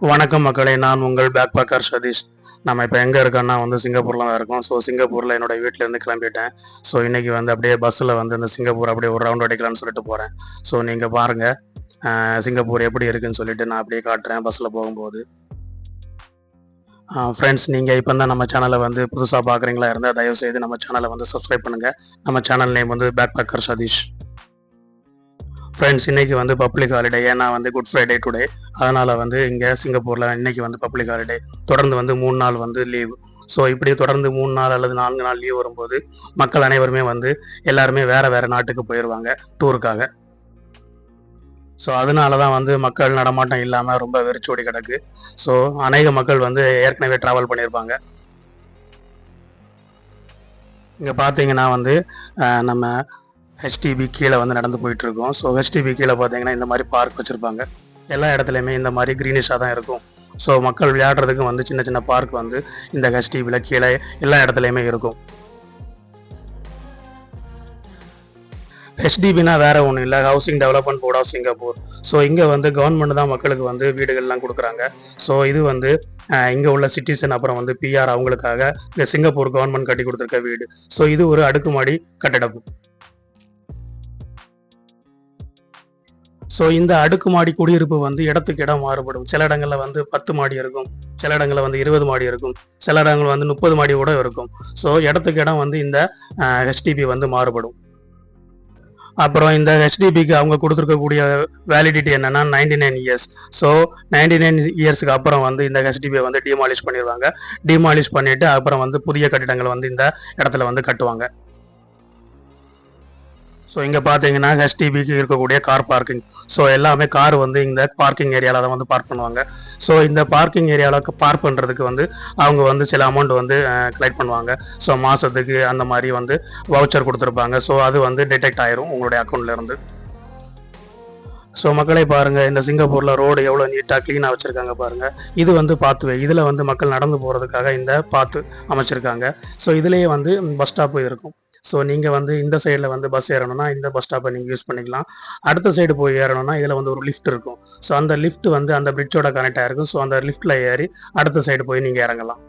வணக்கம் மக்களே, நான் உங்கள் பேக் பேக்கர் சதீஷ். நம்ம இப்போ எங்கே இருக்கோன்னா சிங்கப்பூரில் தான் இருக்கோம். ஸோ சிங்கப்பூரில் என்னோட வீட்டிலேருந்து கிளம்பிட்டேன். ஸோ இன்றைக்கி அப்படியே பஸ்ஸில் இந்த சிங்கப்பூர் அப்படியே ஒரு ரவுண்ட் அடிக்கலாம்னு சொல்லிட்டு போகிறேன். ஸோ நீங்கள் பாருங்கள் சிங்கப்பூர் எப்படி இருக்குன்னு சொல்லிட்டு நான் அப்படியே காட்டுறேன் பஸ்ஸில் போகும்போது. ஃப்ரெண்ட்ஸ், நீங்கள் இப்போ தான் நம்ம சேனலை புதுசாக பார்க்குறீங்களா இருந்தால் தயவுசெய்து நம்ம சேனலை சப்ஸ்கிரைப் பண்ணுங்கள். நம்ம channel name bake baker Sathish. Friends, இன்றைக்கி பப்ளிக் ஹாலிடே. ஏன்னா குட் ஃப்ரைடே டுடே. அதனால் இங்கே சிங்கப்பூரில் இன்றைக்கி பப்ளிக் ஹாலிடே. தொடர்ந்து 3 நாள் லீவ். ஸோ இப்படி தொடர்ந்து 3 நாள் அல்லது 4 நாள் லீவ் வரும்போது மக்கள் அனைவருமே எல்லாருமே வேறு நாட்டுக்கு போயிடுவாங்க டூருக்காக. ஸோ அதனால தான் மக்கள் நடமாட்டம் இல்லாமல் ரொம்ப வெறிச்சோடி கிடக்கு. ஸோ அநேக மக்கள் ஏற்கனவே ட்ராவல் பண்ணியிருப்பாங்க. இங்கே பார்த்தீங்கன்னா நம்ம ஹெச்டிபி கீழே நடந்து போயிட்டுருக்கோம். ஸோ ஹெச்டிபி கீழே பார்த்தீங்கன்னா இந்த மாதிரி பார்க் வச்சுருப்பாங்க. எல்லா இடத்துலையுமே இந்த மாதிரி க்ரீனிஷாக தான் இருக்கும். ஸோ மக்கள் விளையாடுறதுக்கு சின்ன சின்ன பார்க் இந்த ஹெச்டிபியில் கீழே எல்லா இடத்துலையுமே இருக்கும். ஹெச்டிபினா வேறு ஒன்றும் இல்லை, housing development board of Singapore. So இங்கே கவர்மெண்ட் தான் மக்களுக்கு வீடுகள்லாம் கொடுக்குறாங்க. ஸோ இது இங்கே உள்ள சிட்டிசன் அப்புறம் பிஆர் அவங்களுக்காக இந்த சிங்கப்பூர் கவர்மெண்ட் கட்டி கொடுத்துருக்க வீடு. ஸோ இது ஒரு அடுக்குமாடி கட்டடம். ஸோ இந்த அடுக்குமாடி குடியிருப்பு இடத்துக்கு இடம் மாறுபடும். சில இடங்களில் 10 மாடி இருக்கும், சில இடங்களில் 20 மாடி இருக்கும், சில இடங்கள் 30 மாடி கூட இருக்கும். ஸோ இடத்துக்கு இடம் இந்த ஹெச்டிபி மாறுபடும். அப்புறம் இந்த ஹெச்டிபிக்கு அவங்க கொடுத்துருக்கக்கூடிய வேலிடிட்டி என்னன்னா 99 இயர்ஸ். ஸோ 99 இயர்ஸுக்கு அப்புறம் இந்த ஹெச்டிபியை டிமாலிஷ் பண்ணிடுவாங்க. டிமாலிஷ் பண்ணிட்டு அப்புறம் புதிய கட்டிடங்கள் இந்த இடத்துல கட்டுவாங்க. ஸோ இங்கே பார்த்தீங்கன்னா ஹெச்டிபிக்கு இருக்கக்கூடிய கார் பார்க்கிங். ஸோ எல்லாமே கார் இந்த பார்க்கிங் ஏரியாவில் தான் பார்க் பண்ணுவாங்க. ஸோ இந்த பார்க்கிங் ஏரியாவில் பார்க் பண்ணுறதுக்கு அவங்க சில அமௌண்ட் கலெக்ட் பண்ணுவாங்க. ஸோ மாதத்துக்கு அந்த மாதிரி வவுச்சர் கொடுத்துருப்பாங்க. ஸோ அது டிடெக்ட் ஆயிரும் உங்களுடைய அக்கௌண்ட்லேருந்து. ஸோ மக்களை பாருங்கள், இந்த சிங்கப்பூரில் ரோடு எவ்வளோ நீட்டாக க்ளீனாக வச்சுருக்காங்க பாருங்கள். இது பாத்வே. இதில் மக்கள் நடந்து போகிறதுக்காக இந்த பாத்து அமைச்சிருக்காங்க. ஸோ இதுலேயே பஸ் ஸ்டாப்பு இருக்கும். ஸோ நீங்கள் இந்த சைடில் பஸ் ஏறணும்னா இந்த பஸ் ஸ்டாப்பை நீங்கள் யூஸ் பண்ணிக்கலாம். அடுத்த சைடு போய் ஏறணும்னா இதில் ஒரு லிஃப்ட் இருக்கும். ஸோ அந்த லிஃப்ட் அந்த பிரிட்ஜோட கனெக்ட் ஆகிருக்கும். ஸோ அந்த லிஃப்ட்டில் ஏறி அடுத்த சைடு போய் நீங்கள் இறங்கலாம்.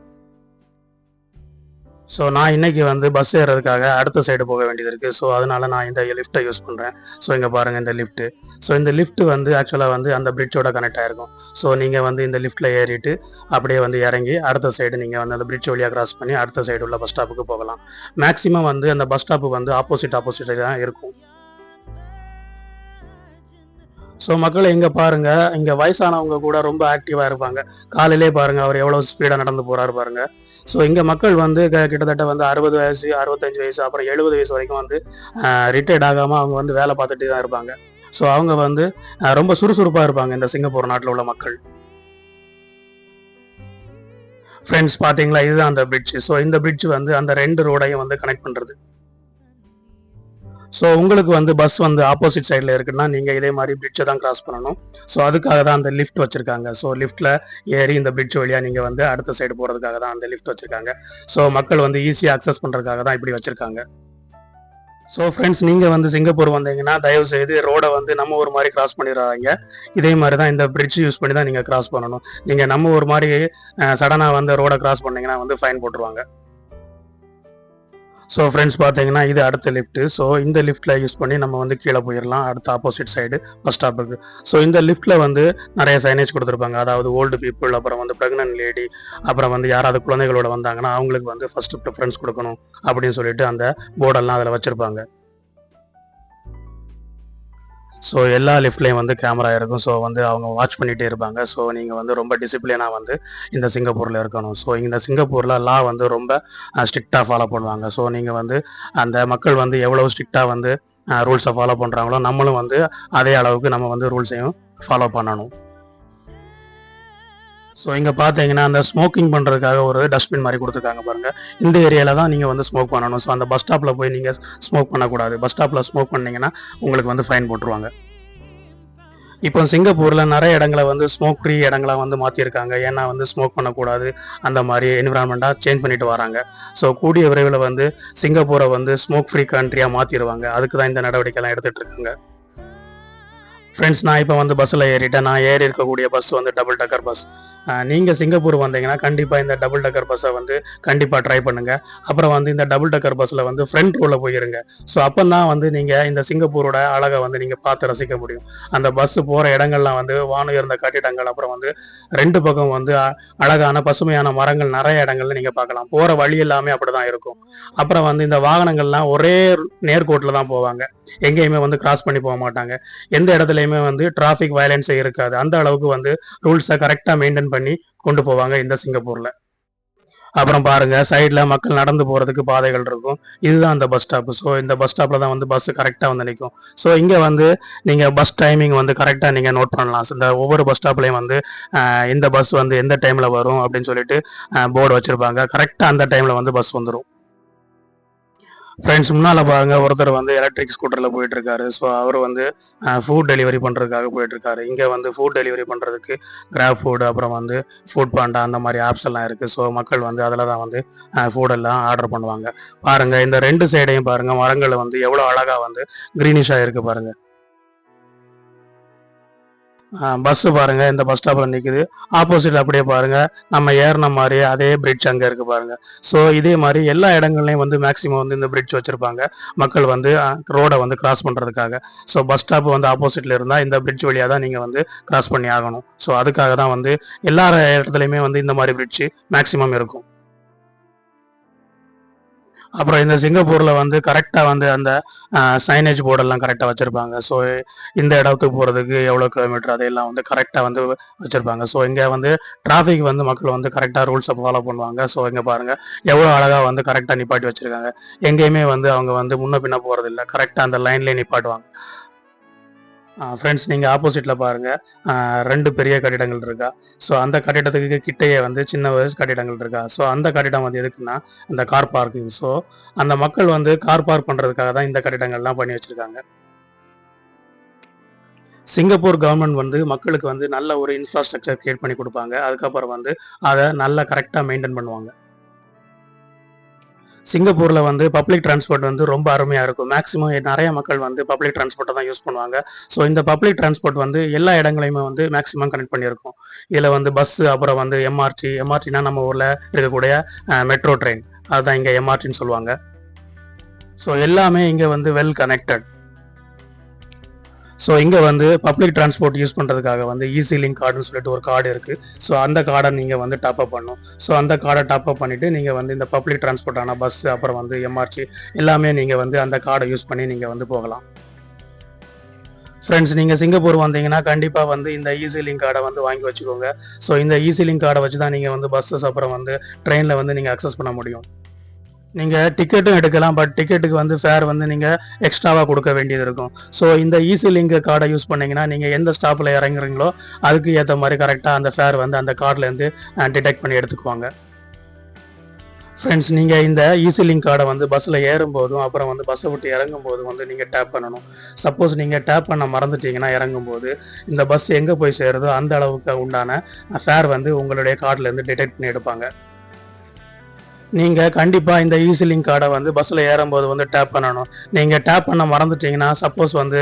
ஸோ நான் இன்றைக்கி பஸ் ஏறதுக்காக அடுத்த சைடு போக வேண்டியது இருக்குது. ஸோ அதனால் நான் இந்த லிஃப்ட்டை யூஸ் பண்ணுறேன். ஸோ இங்கே பாருங்கள் இந்த லிஃப்ட்டு. ஸோ இந்த லிஃப்ட்டு ஆக்சுவலாக அந்த பிரிட்ஜோட கனெக்ட் ஆகிருக்கும். ஸோ நீங்கள் இந்த லிஃப்ட்டில் ஏறிட்டு அப்படியே இறங்கி அடுத்த சைடு நீங்கள் அந்த பிரிட்ஜ் வழியாக கிராஸ் பண்ணி அடுத்த சைடு உள்ள பஸ் ஸ்டாப்புக்கு போகலாம். மேக்ஸிமம் அந்த பஸ் ஸ்டாப்பு ஆப்போசிட் தான் இருக்கும். ஸோ மக்களை இங்கே பாருங்கள், இங்கே வயசானவங்க கூட ரொம்ப ஆக்டிவாக இருப்பாங்க. காலையிலே பாருங்கள் அவர் எவ்வளோ ஸ்பீடாக நடந்து போகிறாரு பாருங்கள். ஸோ இங்கே மக்கள் கிட்டத்தட்ட 60 வயசு, 65 வயசு, அப்புறம் 70 வயசு வரைக்கும் ரிட்டையர்ட் ஆகாமல் அவங்க வேலை பார்த்துட்டு தான் இருப்பாங்க. ஸோ அவங்க ரொம்ப சுறுசுறுப்பாக இருப்பாங்க இந்த சிங்கப்பூர் நாட்டில் உள்ள மக்கள். ஃப்ரெண்ட்ஸ், பார்த்தீங்களா, இதுதான் அந்த பிரிட்ஜ். ஸோ இந்த பிரிட்ஜ் அந்த 2 ரோடையும் கனெக்ட் பண்ணுறது. ஸோ உங்களுக்கு பஸ் ஆப்போசிட் சைடில் இருக்குன்னா நீங்கள் இதே மாதிரி பிரிட்ஜை தான் கிராஸ் பண்ணணும். ஸோ அதுக்காக தான் அந்த லிஃப்ட் வச்சுருக்காங்க. ஸோ லிஃப்ட்டில் ஏறி இந்த பிரிட்ஜ் வழியாக நீங்கள் அடுத்த சைடு போகிறதுக்காக தான் அந்த லிஃப்ட் வச்சுருக்காங்க. ஸோ மக்கள் ஈஸியாக அக்சஸ் பண்ணுறதுக்காக தான் இப்படி வச்சுருக்காங்க. ஸோ ஃப்ரெண்ட்ஸ், நீங்கள் சிங்கப்பூர் வந்தீங்கன்னா தயவுசெய்து ரோடை நம்ம ஒரு மாதிரி கிராஸ் பண்ணிடுறாங்க. இதே மாதிரி தான் இந்த பிரிட்ஜ் யூஸ் பண்ணி தான் நீங்கள் கிராஸ் பண்ணணும். நீங்கள் நம்ம ஒரு மாதிரி சடனாக ரோடை கிராஸ் பண்ணிங்கன்னா ஃபைன் போட்டுருவாங்க. ஸோ ஃப்ரெண்ட்ஸ், பார்த்தீங்கன்னா இது அடுத்த லிஃப்ட்டு. ஸோ இந்த லிஃப்ட்டில் யூஸ் பண்ணி நம்ம கீழே போயிடலாம் அடுத்த ஆப்போசிட் சைடு பஸ் ஸ்டாப்புக்கு. ஸோ இந்த லிஃப்ட்டில் நிறைய சைனேஜ் கொடுத்துருப்பாங்க. அதாவது ஓல்டு பீப்புள், அப்புறம் ப்ரெக்னென்ட் லேடி, அப்புறம் யாராவது குழந்தைகளோட வந்தாங்கன்னா அவங்களுக்கு ஃபர்ஸ்ட் ப்ரிஃபரன்ஸ் கொடுக்கணும் அப்படின்னு சொல்லிட்டு அந்த போர்டெல்லாம் அதில் வச்சுருப்பாங்க. ஸோ எல்லா லிஃப்ட்லேயும் கேமரா இருக்கும். ஸோ அவங்க வாட்ச் பண்ணிகிட்டே இருப்பாங்க. ஸோ நீங்கள் ரொம்ப டிசிப்ளினாக இந்த சிங்கப்பூரில் இருக்கணும். ஸோ இந்த சிங்கப்பூரில் லா ரொம்ப ஸ்ட்ரிக்டாக ஃபாலோ பண்ணுவாங்க. ஸோ நீங்கள் அந்த மக்கள் எவ்வளோ ஸ்ட்ரிக்டாக ரூல்ஸை ஃபாலோ பண்ணுறாங்களோ நம்மளும் அதே அளவுக்கு நம்ம ரூல்ஸையும் ஃபாலோ பண்ணணும். ஸோ இங்கே பார்த்தீங்கன்னா அந்த ஸ்மோக்கிங் பண்ணுறதுக்காக ஒரு டஸ்ட்பின் மாதிரி கொடுத்துருக்காங்க பாருங்கள். இந்த ஏரியாவில் தான் நீங்கள் ஸ்மோக் பண்ணணும். ஸோ அந்த பஸ் ஸ்டாப்பில் போய் நீங்கள் ஸ்மோக் பண்ணக்கூடாது. பஸ் ஸ்டாப்பில் ஸ்மோக் பண்ணிங்கன்னா உங்களுக்கு ஃபைன் போட்டுருவாங்க. இப்போ சிங்கப்பூரில் நிறைய இடங்களை ஸ்மோக் ஃப்ரீ இடங்களை மாற்றிருக்காங்க. ஏன்னா ஸ்மோக் பண்ணக்கூடாது, அந்த மாதிரி என்விரான்மெண்ட்டாக சேஞ்ச் பண்ணிட்டு வராங்க. ஸோ கூடிய விரைவில் சிங்கப்பூரை ஸ்மோக் ஃப்ரீ கண்ட்ரியாக மாற்றிடுவாங்க. அதுக்கு தான் இந்த நடவடிக்கைலாம் எடுத்துகிட்டு இருக்காங்க. ஃப்ரெண்ட்ஸ், நான் இப்போ வந்து பஸ்ஸில் ஏறிட்டேன். நான் ஏறி இருக்கக்கூடிய பஸ் வந்து டபுள் டக்கர் பஸ். நீங்கள் சிங்கப்பூர் வந்தீங்கன்னா கண்டிப்பாக இந்த டபுள் டக்கர் பஸ்ஸை வந்து கண்டிப்பாக ட்ரை பண்ணுங்கள். அப்புறம் வந்து இந்த டபுள் டக்கர் பஸ்ஸில் வந்து ஃப்ரண்ட் ரோவில் போயிருங்க. ஸோ அப்போ தான் வந்து நீங்கள் இந்த சிங்கப்பூரோட அழகை வந்து நீங்கள் பார்த்து ரசிக்க முடியும். அந்த பஸ்ஸு போகிற இடங்கள்லாம் வந்து வானுயர்ந்த கட்டிடங்கள், அப்புறம் வந்து ரெண்டு பக்கம் வந்து அழகான பசுமையான மரங்கள் நிறைய இடங்கள்ல நீங்கள் பார்க்கலாம். போகிற வழி எல்லாமே அப்படி தான் இருக்கும். அப்புறம் வந்து இந்த வாகனங்கள்லாம் ஒரே நேர்கோட்டில் தான் போவாங்க. எங்கேயுமே வந்து கிராஸ் பண்ணி போக மாட்டாங்க. எந்த இடத்துலையுமே வந்து டிராஃபிக் வயலன்ஸே இருக்காது. அந்த அளவுக்கு வந்து ரூல்ஸை கரெக்டாக மெயின்டைன் பண்ணி கொண்டு போவாங்க இந்த சிங்கப்பூர்ல. அப்புறம் பாருங்க, சைடில் மக்கள் நடந்து போறதுக்கு பாதைகள் இருக்கும். இதுதான் அந்த பஸ் ஸ்டாப். ஸோ இந்த பஸ் ஸ்டாப்ல தான் வந்து பஸ் கரெக்டாக வந்து நிற்கும். ஸோ இங்கே வந்து நீங்க பஸ் டைமிங் வந்து கரெக்டாக நீங்க நோட் பண்ணலாம். இந்த ஒவ்வொரு பஸ் ஸ்டாப்லையும் வந்து இந்த பஸ் வந்து எந்த டைம்ல வரும் அப்படின்னு சொல்லிட்டு போர்டு வச்சிருப்பாங்க. கரெக்டாக அந்த டைம்ல வந்து பஸ் வந்துடும். ஃப்ரெண்ட்ஸ், முன்னால் பாருங்க, ஒருத்தர் வந்து எலக்ட்ரிக் ஸ்கூட்டரில் போயிட்டு இருக்காரு. ஸோ அவர் வந்து ஃபுட் டெலிவரி பண்ணுறதுக்காக போயிட்டு இருக்காரு. இங்கே வந்து ஃபுட் டெலிவரி பண்ணுறதுக்கு கிராப் ஃபுட், அப்புறம் வந்து ஃபுட் பாண்டா, அந்த மாதிரி ஆப்ஸ் எல்லாம் இருக்குது. ஸோ மக்கள் வந்து அதில் தான் வந்து ஃபுட் எல்லாம் ஆர்டர் பண்ணுவாங்க. பாருங்கள், இந்த ரெண்டு சைடையும் பாருங்கள், மரங்கள் வந்து எவ்வளோ அழகாக வந்து க்ரீனிஷாக இருக்குது பாருங்கள். பஸ்ஸு பாருங்க, இந்த பஸ் ஸ்டாப்ல நிக்குது. ஆப்போசிட் அப்படியே பாருங்க, நம்ம ஏறின மாதிரி அதே பிரிட்ஜ் அங்க இருக்கு பாருங்க. ஸோ இதே மாதிரி எல்லா இடங்கள்லையும் வந்து மேக்சிமம் வந்து இந்த பிரிட்ஜ் வச்சிருப்பாங்க, மக்கள் வந்து ரோடை வந்து கிராஸ் பண்றதுக்காக. ஸோ பஸ் ஸ்டாப் வந்து ஆப்போசிட்ல இருந்தா இந்த பிரிட்ஜ் வழியா தான் நீங்க வந்து கிராஸ் பண்ணி ஆகணும். ஸோ அதுக்காக தான் வந்து எல்லா இடத்துலையுமே வந்து இந்த மாதிரி பிரிட்ஜ் மேக்சிமம் இருக்கும். அப்புறம் இந்த சிங்கப்பூர்ல வந்து கரெக்டாக வந்து அந்த சைனேஜ் போர்டெல்லாம் கரெக்டாக வச்சிருப்பாங்க. ஸோ இந்த இடத்துக்கு போகிறதுக்கு எவ்வளோ கிலோமீட்டர் அதையெல்லாம் வந்து கரெக்டாக வந்து வச்சிருப்பாங்க. ஸோ இங்கே வந்து டிராஃபிக் வந்து மக்கள் வந்து கரெக்டாக ரூல்ஸை ஃபாலோ பண்ணுவாங்க. ஸோ இங்கே பாருங்க, எவ்வளோ அழகாக வந்து கரெக்டாக நிப்பாட்டி வச்சிருக்காங்க. எங்கேயுமே வந்து அவங்க வந்து முன்ன பின்ன போகிறதில்ல, கரெக்டாக அந்த லைன்லேயே நிப்பாட்டுவாங்க. ஃப்ரெண்ட்ஸ், நீங்கள் ஆப்போசிட்டில் பாருங்கள், ரெண்டு பெரிய கட்டிடங்கள் இருக்கா. ஸோ அந்த கட்டிடத்துக்கு கிட்டையே வந்து சின்ன வயசு கட்டிடங்கள் இருக்கா. ஸோ அந்த கட்டிடம் வந்து எதுக்குன்னா இந்த கார் பார்க்கிங். ஸோ அந்த மக்கள் வந்து கார் பார்க் பண்ணுறதுக்காக தான் இந்த கட்டிடங்கள்லாம் பண்ணி வச்சுருக்காங்க. சிங்கப்பூர் கவர்மெண்ட் வந்து மக்களுக்கு வந்து நல்ல ஒரு இன்ஃப்ராஸ்ட்ரக்சர் கிரியேட் பண்ணி கொடுப்பாங்க. அதுக்கப்புறம் வந்து அதை நல்லா கரெக்டாக மெயின்டைன் பண்ணுவாங்க. சிங்கப்பூர்ல வந்து பப்ளிக் டிரான்ஸ்போர்ட் வந்து ரொம்ப அருமையா இருக்கும். மேக்ஸிமம் நிறைய மக்கள் வந்து பப்ளிக் டிரான்ஸ்போர்ட்டை தான் யூஸ் பண்ணுவாங்க. ஸோ இந்த பப்ளிக் டிரான்ஸ்போர்ட் வந்து எல்லா இடங்களையுமே வந்து மேக்ஸிமம் கனெக்ட் பண்ணியிருக்கும். இதில் வந்து பஸ், அப்புறம் வந்து எம்ஆர்டினா நம்ம ஊரில் இருக்கக்கூடிய மெட்ரோ ட்ரெயின், அதுதான் இங்கே எம்ஆர்டின்னு சொல்லுவாங்க. ஸோ எல்லாமே இங்கே வந்து வெல் கனெக்டட். ஸோ இங்கே வந்து பப்ளிக் டிரான்ஸ்போர்ட் யூஸ் பண்ணுறதுக்காக வந்து ஈஸி லிங்க் கார்டுன்னு சொல்லிட்டு ஒரு கார்டு இருக்குது. ஸோ அந்த கார்டை நீங்கள் வந்து டாப்அப் பண்ணணும். ஸோ அந்த கார்டை டாப்அப் பண்ணிவிட்டு நீங்கள் வந்து இந்த பப்ளிக் டிரான்ஸ்போர்ட்டான பஸ், அப்புறம் வந்து எம்ஆர்டி எல்லாமே நீங்கள் வந்து அந்த கார்டை யூஸ் பண்ணி நீங்கள் வந்து போகலாம். ஃப்ரெண்ட்ஸ், நீங்கள் சிங்கப்பூர் வந்தீங்கன்னா கண்டிப்பாக வந்து இந்த ஈஸி லிங்க் கார்டை வந்து வாங்கி வச்சுக்கோங்க. ஸோ இந்த ஈஸி லிங்க் கார்டை வச்சு தான் நீங்கள் வந்து பஸ்ஸஸ், அப்புறம் வந்து ட்ரெயினில் வந்து நீங்கள் அக்சஸ் பண்ண முடியும். நீங்கள் டிக்கெட்டும் எடுக்கலாம், பட் டிக்கெட்டுக்கு வந்து ஃபேர் வந்து நீங்கள் எக்ஸ்ட்ராவாக கொடுக்க வேண்டியது இருக்கும். ஸோ இந்த ஈஸி லிங்க் கார்டை யூஸ் பண்ணிங்கன்னா நீங்கள் எந்த ஸ்டாப்பில் இறங்குறீங்களோ அதுக்கு ஏற்ற மாதிரி கரெக்டாக அந்த ஃபேர் வந்து அந்த கார்ட்லேருந்து டிடெக்ட் பண்ணி எடுத்துக்குவாங்க. ஃப்ரெண்ட்ஸ், நீங்கள் இந்த ஈஸி லிங்க் கார்டை வந்து பஸ்ஸில் ஏறும்போதும், அப்புறம் வந்து பஸ்ஸை விட்டு இறங்கும் போதும் வந்து நீங்கள் டேப் பண்ணணும். சப்போஸ் நீங்கள் டேப் பண்ண மறந்துட்டீங்கன்னா இறங்கும்போது இந்த பஸ் எங்கே போய் சேருதோ அந்த அளவுக்கு உண்டான ஃபேர் வந்து உங்களுடைய கார்ட்லேருந்து டிடெக்ட் பண்ணி எடுப்பாங்க. நீங்கள் கண்டிப்பாக இந்த ஈஸி லிங்க் கார்டை வந்து பஸ்ஸில் ஏறும்போது வந்து டேப் பண்ணணும். நீங்கள் டேப் பண்ண மறந்துட்டீங்கன்னா, சப்போஸ் வந்து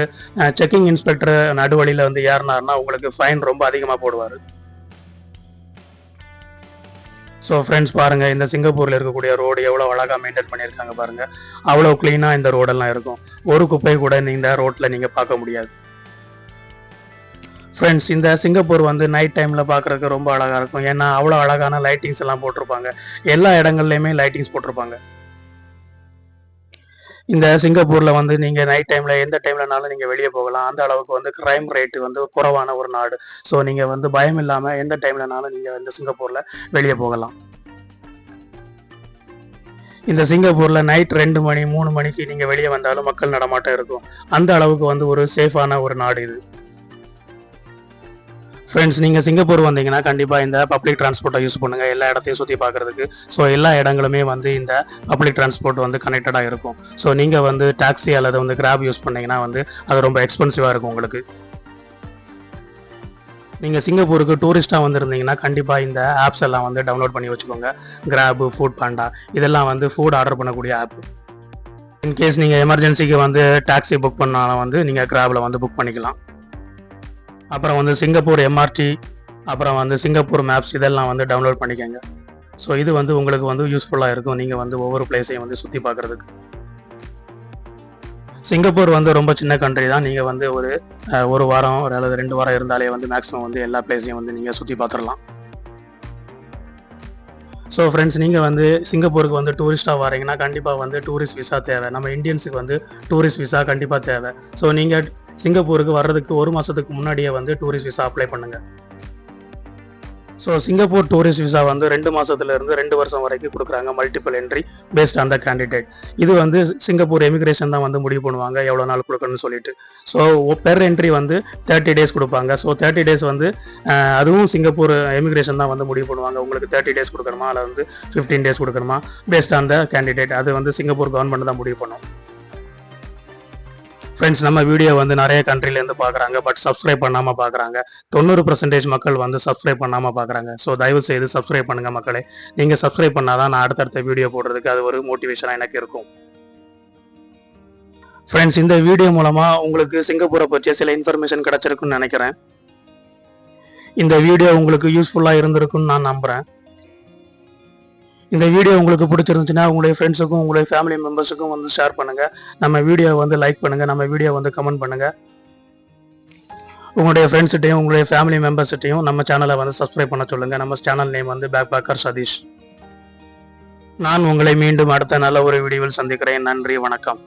செக்கிங் இன்ஸ்பெக்டர் நடுவழியில் வந்து ஏறினார்னா உங்களுக்கு ஃபைன் ரொம்ப அதிகமாக போடுவார். ஸோ ஃப்ரெண்ட்ஸ், பாருங்கள், இந்த சிங்கப்பூரில் இருக்கக்கூடிய ரோடு எவ்வளோ அழகாக மெயின்டைன் பண்ணியிருக்காங்க பாருங்கள். அவ்வளோ க்ளீனாக இந்த ரோடெல்லாம் இருக்கும். ஒரு குப்பை கூட இந்த ரோட்டில் நீங்கள் பார்க்க முடியாது. ஃப்ரெண்ட்ஸ், இந்த சிங்கப்பூர் வந்து நைட் டைமில் பார்க்குறதுக்கு ரொம்ப அழகாக இருக்கும். ஏன்னா அவ்வளோ அழகான லைட்டிங்ஸ் எல்லாம் போட்டிருப்பாங்க. எல்லா இடங்கள்லையுமே லைட்டிங்ஸ் போட்டிருப்பாங்க. இந்த சிங்கப்பூரில் வந்து நீங்கள் நைட் டைமில் எந்த டைம்லனாலும் நீங்கள் வெளியே போகலாம். அந்த அளவுக்கு வந்து கிரைம் ரேட்டு வந்து குறைவான ஒரு நாடு. ஸோ நீங்கள் வந்து பயம் இல்லாமல் எந்த டைம்லனாலும் நீங்கள் இந்த சிங்கப்பூரில் வெளியே போகலாம். இந்த சிங்கப்பூரில் நைட் 2 மணி 3 மணிக்கு நீங்கள் வெளியே வந்தாலும் மக்கள் நடமாட்டம் இருக்கும். அந்த அளவுக்கு வந்து ஒரு சேஃபான ஒரு நாடு இது. ஃப்ரெண்ட்ஸ், நீங்கள் சிங்கப்பூர் வந்தீங்கன்னா கண்டிப்பாக இந்த பப்ளிக் டிரான்ஸ்போர்ட்டை யூஸ் பண்ணுங்கள் எல்லா இடத்தையும் சுற்றி பார்க்குறதுக்கு. ஸோ எல்லா இடங்களுமே வந்து இந்த பப்ளிக் டிரான்ஸ்போர்ட் வந்து கனெக்டடாக இருக்கும். ஸோ நீங்கள் வந்து டாக்ஸி அல்லது வந்து கிராப் யூஸ் பண்ணிங்கன்னா வந்து அது ரொம்ப எக்ஸ்பென்சிவாக இருக்கும் உங்களுக்கு. நீங்கள் சிங்கப்பூருக்கு டூரிஸ்ட்டாக வந்துருந்தீங்கன்னா கண்டிப்பாக இந்த ஆப்ஸ் எல்லாம் வந்து டவுன்லோட் பண்ணி வச்சுக்கோங்க. கிராப், ஃபுட் பாண்டா, இதெல்லாம் வந்து ஃபுட் ஆர்டர் பண்ணக்கூடிய ஆப். இன்கேஸ் நீங்கள் எமர்ஜென்சிக்கு வந்து டாக்ஸி புக் பண்ணாலும் வந்து நீங்கள் கிராபில் வந்து புக் பண்ணிக்கலாம். அப்புறம் வந்து சிங்கப்பூர் எம்ஆர்டி, அப்புறம் வந்து சிங்கப்பூர் மேப்ஸ் இதெல்லாம் வந்து டவுன்லோட் பண்ணிக்கோங்க. ஸோ இது வந்து உங்களுக்கு வந்து யூஸ்ஃபுல்லாக இருக்கும், நீங்கள் வந்து ஒவ்வொரு பிளேஸையும் வந்து சுற்றி பார்க்குறதுக்கு. சிங்கப்பூர் வந்து ரொம்ப சின்ன கண்ட்ரி தான். நீங்கள் வந்து ஒரு வாரம் அல்லது 2 வாரம் இருந்தாலே வந்து மேக்ஸிமம் வந்து எல்லா பிளேஸையும் வந்து நீங்கள் சுற்றி பார்த்துடலாம். ஸோ ஃப்ரெண்ட்ஸ், நீங்கள் வந்து சிங்கப்பூருக்கு வந்து டூரிஸ்ட்டாக வரீங்கன்னா கண்டிப்பாக வந்து டூரிஸ்ட் விசா தேவை. நம்ம இந்தியன்ஸுக்கு வந்து டூரிஸ்ட் விசா கண்டிப்பாக தேவை. ஸோ நீங்கள் சிங்கப்பூருக்கு வர்றதுக்கு 1 மாதத்துக்கு முன்னாடியே வந்து டூரிஸ்ட் விசா அப்ளை பண்ணுங்கள். ஸோ சிங்கப்பூர் டூரிஸ்ட் விசா வந்து 2 மாதத்துலேருந்து 2 வருஷம் வரைக்கும் கொடுக்குறாங்க, multiple entry based on the candidate. இது வந்து சிங்கப்பூர் எமிகிரேஷன் தான் வந்து முடிவு பண்ணுவாங்க எவ்வளோ நாள் கொடுக்கணும்னு சொல்லிட்டு. ஸோ பெர் என்ட்ரி வந்து 30 டேஸ் கொடுப்பாங்க. ஸோ 30 டேஸ் வந்து அதுவும் சிங்கப்பூர் எமிகிரேஷன் தான் வந்து முடிவு பண்ணுவாங்க, உங்களுக்கு 30 டேஸ் கொடுக்கணுமா அல்லது வந்து 15 டேஸ் கொடுக்கணுமா பேஸ்ட் ஆன் த கேண்டிடேட். அது வந்து சிங்கப்பூர் கவர்மெண்ட் தான் முடிவு பண்ணும். ஃப்ரெண்ட்ஸ், நம்ம வீடியோ வந்து நிறைய கண்ட்ரிலேருந்து பார்க்குறாங்க, பட் சப்ஸ்கிரைப் பண்ணாமல் பார்க்குறாங்க. 90% மக்கள் வந்து சப்ஸ்கிரைப் பண்ணாமல் பார்க்குறாங்க. ஸோ தயவு செய்து சப்ஸ்கிரைப் பண்ணுங்கள் மக்களே. நீங்கள் சப்ஸ்கிரைப் பண்ணால் தான் நான் அடுத்தடுத்த வீடியோ போடுறதுக்கு அது ஒரு மோட்டிவேஷனாக எனக்கு இருக்கும். ஃப்ரெண்ட்ஸ், இந்த வீடியோ மூலமாக உங்களுக்கு சிங்கப்பூரை பற்றி சில இன்ஃபர்மேஷன் கிடச்சிருக்குன்னு நினைக்கிறேன். இந்த வீடியோ உங்களுக்கு யூஸ்ஃபுல்லாக இருந்திருக்குன்னு நான் நம்புகிறேன். இந்த வீடியோ உங்களுக்கு பிடிச்சிருந்துச்சுன்னா உங்களுடைய ஃப்ரெண்ட்ஸுக்கும் உங்களுடைய ஃபேமிலி மெம்பர்ஸுக்கும் வந்து ஷேர் பண்ணுங்கள். நம்ம வீடியோ வந்து லைக் பண்ணுங்கள், நம்ம வீடியோ வந்து கமெண்ட் பண்ணுங்கள். உங்களுடைய ஃப்ரெண்ட்ஸ்கிட்டையும் உங்களுடைய ஃபேமிலி மெம்பர்ஸ்கிட்டையும் நம்ம சேனலை வந்து சப்ஸ்கிரைப் பண்ண சொல்லுங்கள். நம்ம சேனல் நேம் வந்து பேக்பேக்கர் சதீஷ். நான் உங்களை மீண்டும் அடுத்த நல்ல ஒரு வீடியோவில் சந்திக்கிறேன். நன்றி, வணக்கம்.